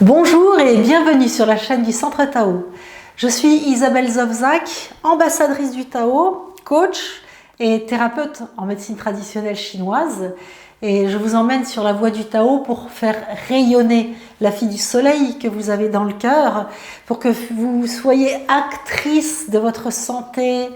Bonjour et bienvenue sur la chaîne du Centre Tao. Je suis Isabelle Zovzak, ambassadrice du Tao, coach et thérapeute en médecine traditionnelle chinoise. Et je vous emmène sur la voie du Tao pour faire rayonner la fille du soleil que vous avez dans le cœur, pour que vous soyez actrice de votre santé,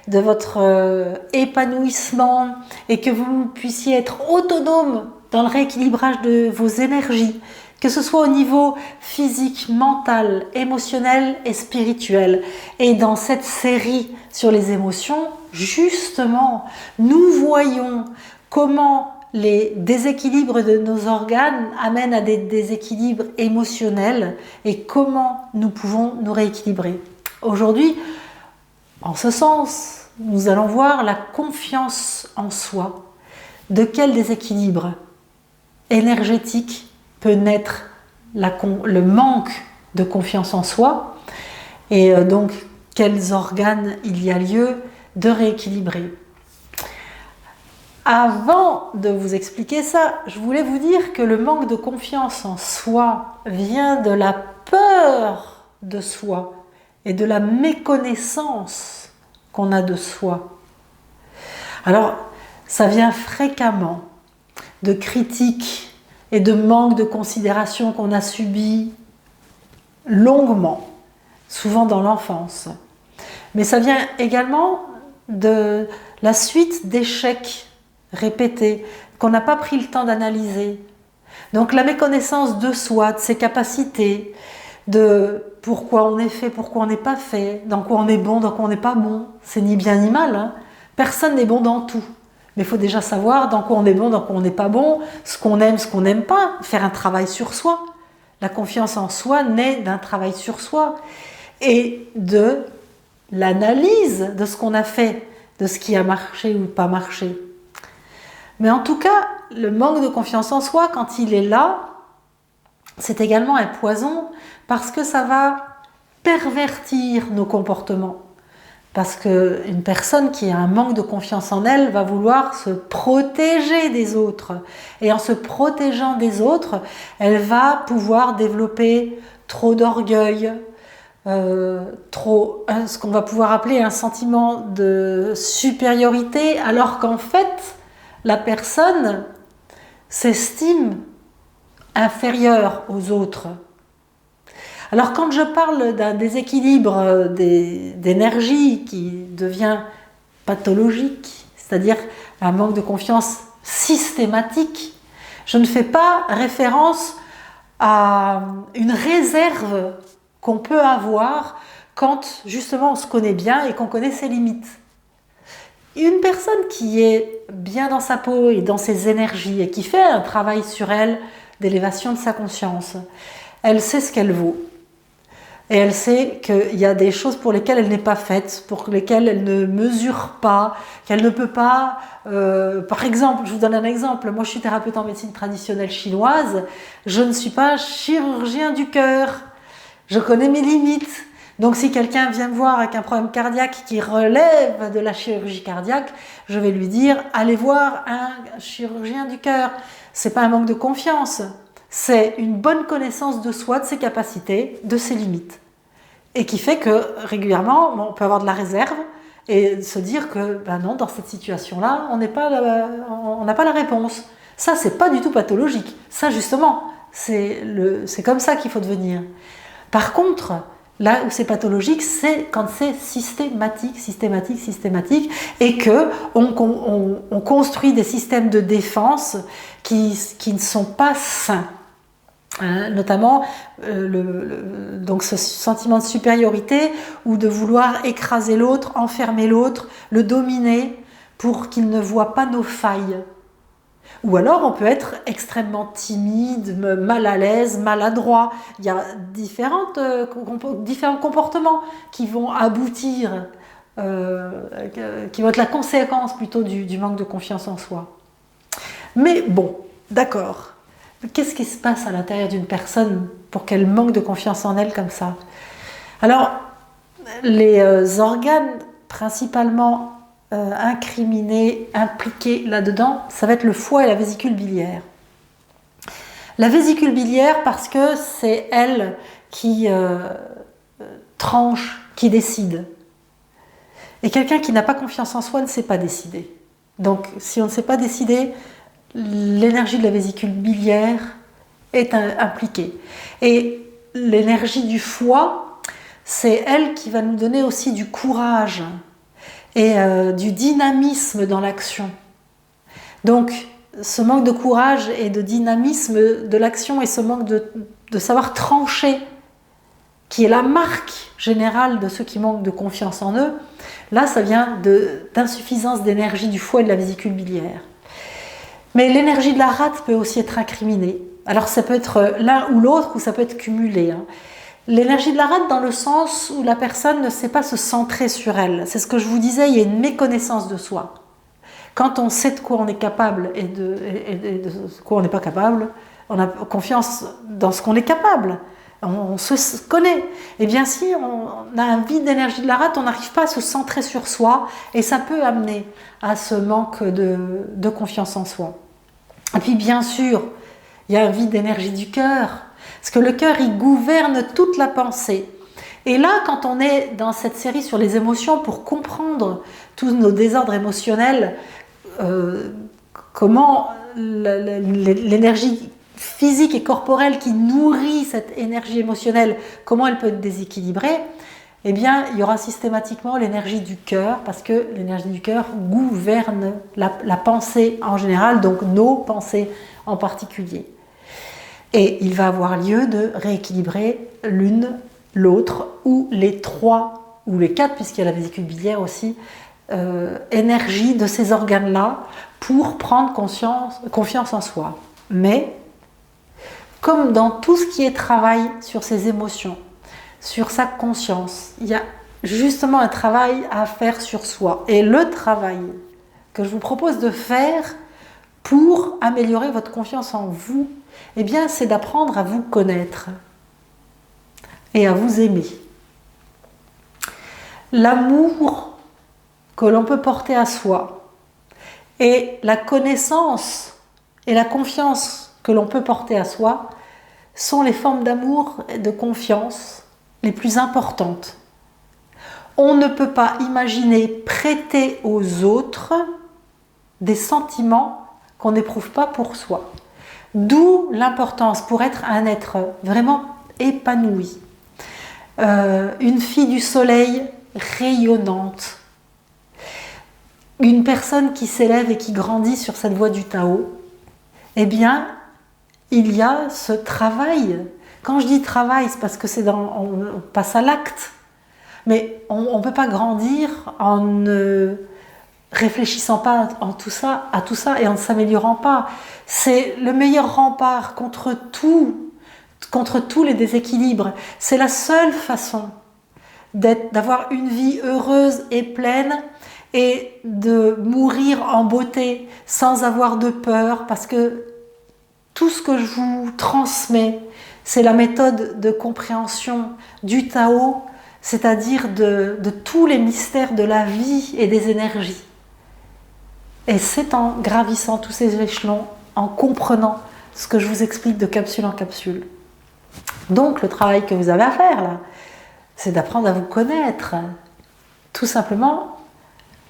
de votre épanouissement et que vous puissiez être autonome dans le rééquilibrage de vos énergies, que ce soit au niveau physique, mental, émotionnel et spirituel. Et dans cette série sur les émotions, justement, nous voyons comment les déséquilibres de nos organes amènent à des déséquilibres émotionnels et comment nous pouvons nous rééquilibrer. Aujourd'hui, en ce sens, nous allons voir la confiance en soi. De quel déséquilibre énergétique peut naître le manque de confiance en soi et donc quels organes il y a lieu de rééquilibrer. Avant de vous expliquer ça, je voulais vous dire que le manque de confiance en soi vient de la peur de soi et de la méconnaissance qu'on a de soi. Alors, ça vient fréquemment de critiques et de manque de considération qu'on a subi longuement, souvent dans l'enfance. Mais ça vient également de la suite d'échecs répétés qu'on n'a pas pris le temps d'analyser. Donc la méconnaissance de soi, de ses capacités, de pourquoi on est fait, pourquoi on n'est pas fait, dans quoi on est bon, dans quoi on n'est pas bon. C'est ni bien ni mal, hein. Personne n'est bon dans tout. Mais il faut déjà savoir dans quoi on est bon, dans quoi on n'est pas bon, ce qu'on aime, ce qu'on n'aime pas, faire un travail sur soi. La confiance en soi naît d'un travail sur soi et de l'analyse de ce qu'on a fait, de ce qui a marché ou pas marché. Mais en tout cas, le manque de confiance en soi, quand il est là, c'est également un poison parce que ça va pervertir nos comportements. Parce qu'une personne qui a un manque de confiance en elle va vouloir se protéger des autres. Et en se protégeant des autres, elle va pouvoir développer trop d'orgueil, ce qu'on va pouvoir appeler un sentiment de supériorité, alors qu'en fait, la personne s'estime inférieure aux autres. Alors quand je parle d'un déséquilibre d'énergie qui devient pathologique, c'est-à-dire un manque de confiance systématique, je ne fais pas référence à une réserve qu'on peut avoir quand justement on se connaît bien et qu'on connaît ses limites. Une personne qui est bien dans sa peau et dans ses énergies et qui fait un travail sur elle d'élévation de sa conscience, elle sait ce qu'elle vaut. Et elle sait qu'il y a des choses pour lesquelles elle n'est pas faite, pour lesquelles elle ne mesure pas, qu'elle ne peut pas... par exemple, je vous donne un exemple, moi je suis thérapeute en médecine traditionnelle chinoise, je ne suis pas chirurgien du cœur, je connais mes limites. Donc si quelqu'un vient me voir avec un problème cardiaque qui relève de la chirurgie cardiaque, je vais lui dire « allez voir un chirurgien du cœur ». Ce n'est pas un manque de confiance. C'est une bonne connaissance de soi, de ses capacités, de ses limites. Et qui fait que régulièrement, on peut avoir de la réserve et se dire que ben non, dans cette situation-là, on n'a pas la réponse. Ça, c'est pas du tout pathologique. Ça, justement, c'est comme ça qu'il faut devenir. Par contre, là où c'est pathologique, c'est quand c'est systématique, et que on construit des systèmes de défense qui ne sont pas sains. Hein, notamment donc ce sentiment de supériorité ou de vouloir écraser l'autre, enfermer l'autre, le dominer pour qu'il ne voit pas nos failles. Ou alors on peut être extrêmement timide, mal à l'aise, maladroit. Il y a différents comportements qui vont aboutir, qui vont être la conséquence plutôt du manque de confiance en soi. Mais bon, d'accord. Qu'est-ce qui se passe à l'intérieur d'une personne pour qu'elle manque de confiance en elle comme ça? Alors, les organes principalement incriminés, impliqués là-dedans, ça va être le foie et la vésicule biliaire. La vésicule biliaire, parce que c'est elle qui tranche, qui décide. Et quelqu'un qui n'a pas confiance en soi ne sait pas décider. Donc, si on ne sait pas décider, l'énergie de la vésicule biliaire est impliquée. Et l'énergie du foie, c'est elle qui va nous donner aussi du courage et du dynamisme dans l'action. Donc, ce manque de courage et de dynamisme de l'action et ce manque de savoir trancher, qui est la marque générale de ceux qui manquent de confiance en eux, là, ça vient d'insuffisance d'énergie du foie et de la vésicule biliaire. Mais l'énergie de la rate peut aussi être incriminée. Alors, ça peut être l'un ou l'autre, ou ça peut être cumulé. L'énergie de la rate dans le sens où la personne ne sait pas se centrer sur elle. C'est ce que je vous disais, il y a une méconnaissance de soi. Quand on sait de quoi on est capable et de quoi on n'est pas capable, on a confiance dans ce qu'on est capable. On se connaît. Et bien si on a un vide d'énergie de la rate, on n'arrive pas à se centrer sur soi et ça peut amener à ce manque de confiance en soi. Et puis bien sûr, il y a un vide d'énergie du cœur, parce que le cœur, il gouverne toute la pensée. Et là, quand on est dans cette série sur les émotions, pour comprendre tous nos désordres émotionnels, comment l'énergie physique et corporelle qui nourrit cette énergie émotionnelle, comment elle peut être déséquilibrée, eh bien, il y aura systématiquement l'énergie du cœur, parce que l'énergie du cœur gouverne la pensée en général, donc nos pensées en particulier. Et il va avoir lieu de rééquilibrer l'une, l'autre, ou les trois, ou les quatre, puisqu'il y a la vésicule biliaire aussi, énergie de ces organes-là pour prendre confiance en soi. Mais, comme dans tout ce qui est travail sur ses émotions, sur sa conscience, il y a justement un travail à faire sur soi. Et le travail que je vous propose de faire pour améliorer votre confiance en vous, eh bien, c'est d'apprendre à vous connaître et à vous aimer. L'amour que l'on peut porter à soi et la connaissance et la confiance que l'on peut porter à soi sont les formes d'amour et de confiance les plus importantes. On ne peut pas imaginer prêter aux autres des sentiments qu'on n'éprouve pas pour soi. D'où l'importance pour être un être vraiment épanoui. Une fille du soleil rayonnante. Une personne qui s'élève et qui grandit sur cette voie du Tao. Eh bien, il y a ce travail. Quand je dis travail, c'est parce que on passe à l'acte. Mais on ne peut pas grandir en ne réfléchissant pas à tout ça et en ne s'améliorant pas. C'est le meilleur rempart contre tous les déséquilibres. C'est la seule façon d'avoir une vie heureuse et pleine et de mourir en beauté sans avoir de peur, parce que tout ce que je vous transmets, c'est la méthode de compréhension du Tao, c'est-à-dire de tous les mystères de la vie et des énergies. Et c'est en gravissant tous ces échelons, en comprenant ce que je vous explique de capsule en capsule. Donc le travail que vous avez à faire là, c'est d'apprendre à vous connaître. Tout simplement,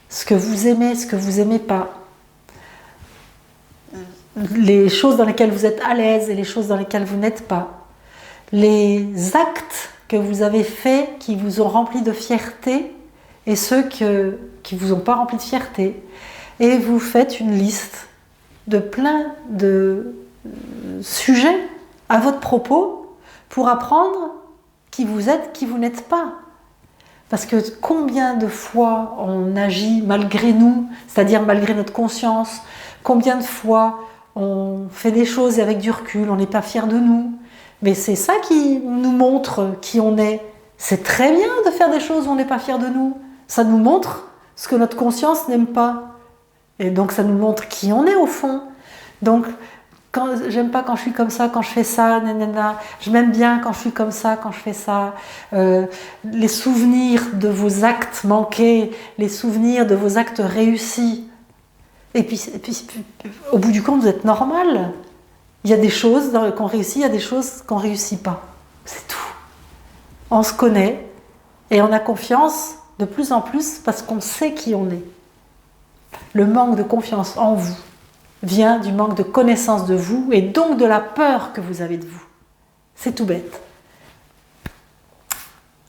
ce que vous aimez, ce que vous n'aimez pas. Les choses dans lesquelles vous êtes à l'aise et les choses dans lesquelles vous n'êtes pas. Les actes que vous avez faits qui vous ont rempli de fierté et ceux qui ne vous ont pas rempli de fierté. Et vous faites une liste de plein de sujets à votre propos pour apprendre qui vous êtes, qui vous n'êtes pas. Parce que combien de fois on agit malgré nous, c'est-à-dire malgré notre conscience, combien de fois on fait des choses et avec du recul, on n'est pas fier de nous. Mais c'est ça qui nous montre qui on est. C'est très bien de faire des choses où on n'est pas fier de nous. Ça nous montre ce que notre conscience n'aime pas. Et donc ça nous montre qui on est au fond. Donc j'aime pas quand je suis comme ça, quand je fais ça, nanana. Je m'aime bien quand je suis comme ça, quand je fais ça. Les souvenirs de vos actes manqués, les souvenirs de vos actes réussis. Et puis au bout du compte, vous êtes normal. Il y a des choses qu'on réussit, il y a des choses qu'on ne réussit pas. C'est tout. On se connaît et on a confiance de plus en plus parce qu'on sait qui on est. Le manque de confiance en vous vient du manque de connaissance de vous et donc de la peur que vous avez de vous. C'est tout bête.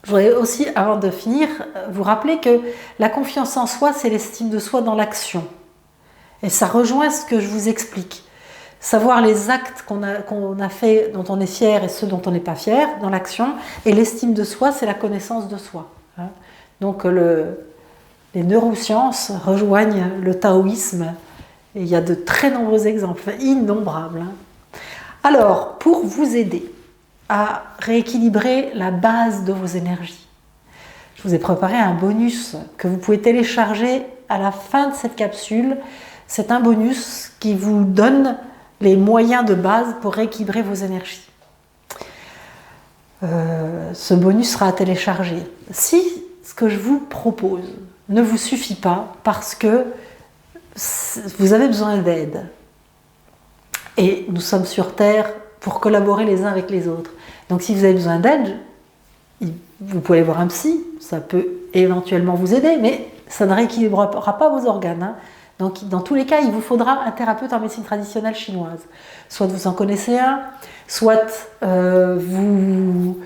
Je voudrais aussi, avant de finir, vous rappeler que la confiance en soi, c'est l'estime de soi dans l'action. Et ça rejoint ce que je vous explique. Savoir les actes qu'on a fait, dont on est fier et ceux dont on n'est pas fier dans l'action. Et l'estime de soi, c'est la connaissance de soi. Donc les neurosciences rejoignent le taoïsme. Et il y a de très nombreux exemples, innombrables. Alors, pour vous aider à rééquilibrer la base de vos énergies, je vous ai préparé un bonus que vous pouvez télécharger à la fin de cette capsule. C'est un bonus qui vous donne les moyens de base pour rééquilibrer vos énergies. Ce bonus sera à télécharger. Si ce que je vous propose ne vous suffit pas parce que vous avez besoin d'aide, et nous sommes sur Terre pour collaborer les uns avec les autres. Donc si vous avez besoin d'aide, vous pouvez aller voir un psy, ça peut éventuellement vous aider, mais ça ne rééquilibrera pas vos organes. Donc dans tous les cas, il vous faudra un thérapeute en médecine traditionnelle chinoise. Soit vous en connaissez un, soit vous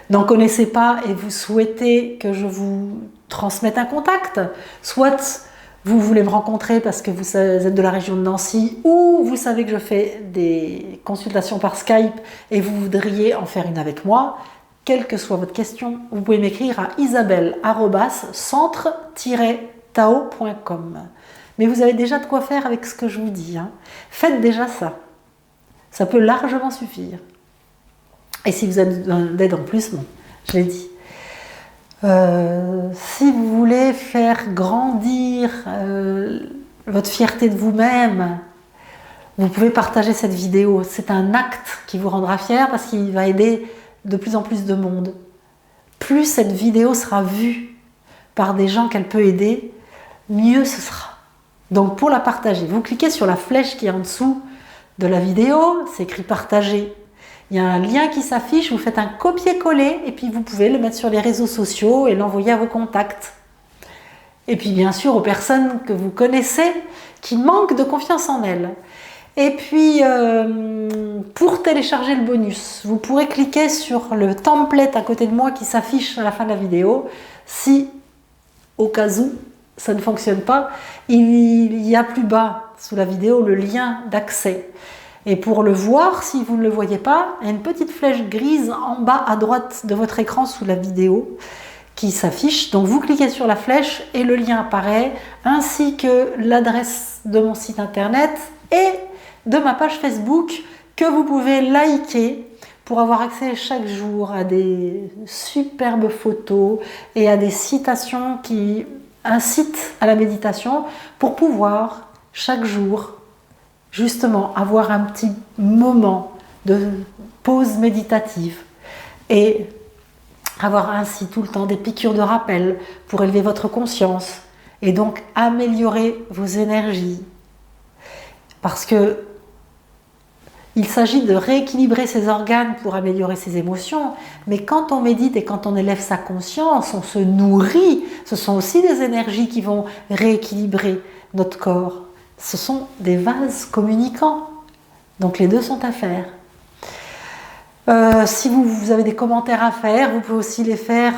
n'en connaissez pas et vous souhaitez que je vous transmette un contact, soit vous voulez me rencontrer parce que vous êtes de la région de Nancy, ou vous savez que je fais des consultations par Skype et vous voudriez en faire une avec moi. Quelle que soit votre question, vous pouvez m'écrire à isabelle@centre-tao.com. Mais vous avez déjà de quoi faire avec ce que je vous dis. Faites déjà ça. Ça peut largement suffire. Et si vous avez d'aide en plus, bon, je l'ai dit. Si vous voulez faire grandir votre fierté de vous-même, vous pouvez partager cette vidéo. C'est un acte qui vous rendra fier parce qu'il va aider de plus en plus de monde. Plus cette vidéo sera vue par des gens qu'elle peut aider, mieux ce sera. Donc pour la partager, vous cliquez sur la flèche qui est en dessous de la vidéo, c'est écrit partager. Il y a un lien qui s'affiche, vous faites un copier-coller et puis vous pouvez le mettre sur les réseaux sociaux et l'envoyer à vos contacts. Et puis bien sûr aux personnes que vous connaissez qui manquent de confiance en elles. Et puis pour télécharger le bonus, vous pourrez cliquer sur le template à côté de moi qui s'affiche à la fin de la vidéo. Si au cas où ça ne fonctionne pas, il y a plus bas sous la vidéo le lien d'accès. Et pour le voir, si vous ne le voyez pas, il y a une petite flèche grise en bas à droite de votre écran sous la vidéo qui s'affiche. Donc vous cliquez sur la flèche et le lien apparaît, ainsi que l'adresse de mon site internet et de ma page Facebook que vous pouvez liker pour avoir accès chaque jour à des superbes photos et à des citations qui incitent à la méditation pour pouvoir chaque jour justement avoir un petit moment de pause méditative et avoir ainsi tout le temps des piqûres de rappel pour élever votre conscience et donc améliorer vos énergies. Parce que il s'agit de rééquilibrer ses organes pour améliorer ses émotions, mais quand on médite et quand on élève sa conscience, on se nourrit, ce sont aussi des énergies qui vont rééquilibrer notre corps. Ce sont des vases communicants, donc les deux sont à faire. Si vous avez des commentaires à faire, vous pouvez aussi les faire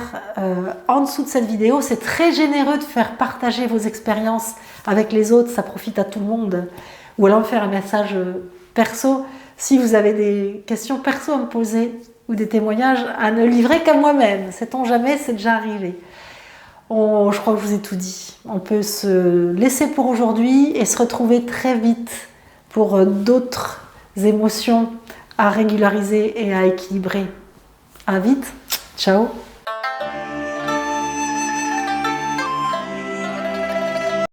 en dessous de cette vidéo. C'est très généreux de faire partager vos expériences avec les autres, ça profite à tout le monde. Ou alors me faire un message perso, si vous avez des questions perso à me poser ou des témoignages à ne livrer qu'à moi-même. Sait-on jamais, c'est déjà arrivé. Je crois que je vous ai tout dit. On peut se laisser pour aujourd'hui et se retrouver très vite pour d'autres émotions à régulariser et à équilibrer. À vite, ciao.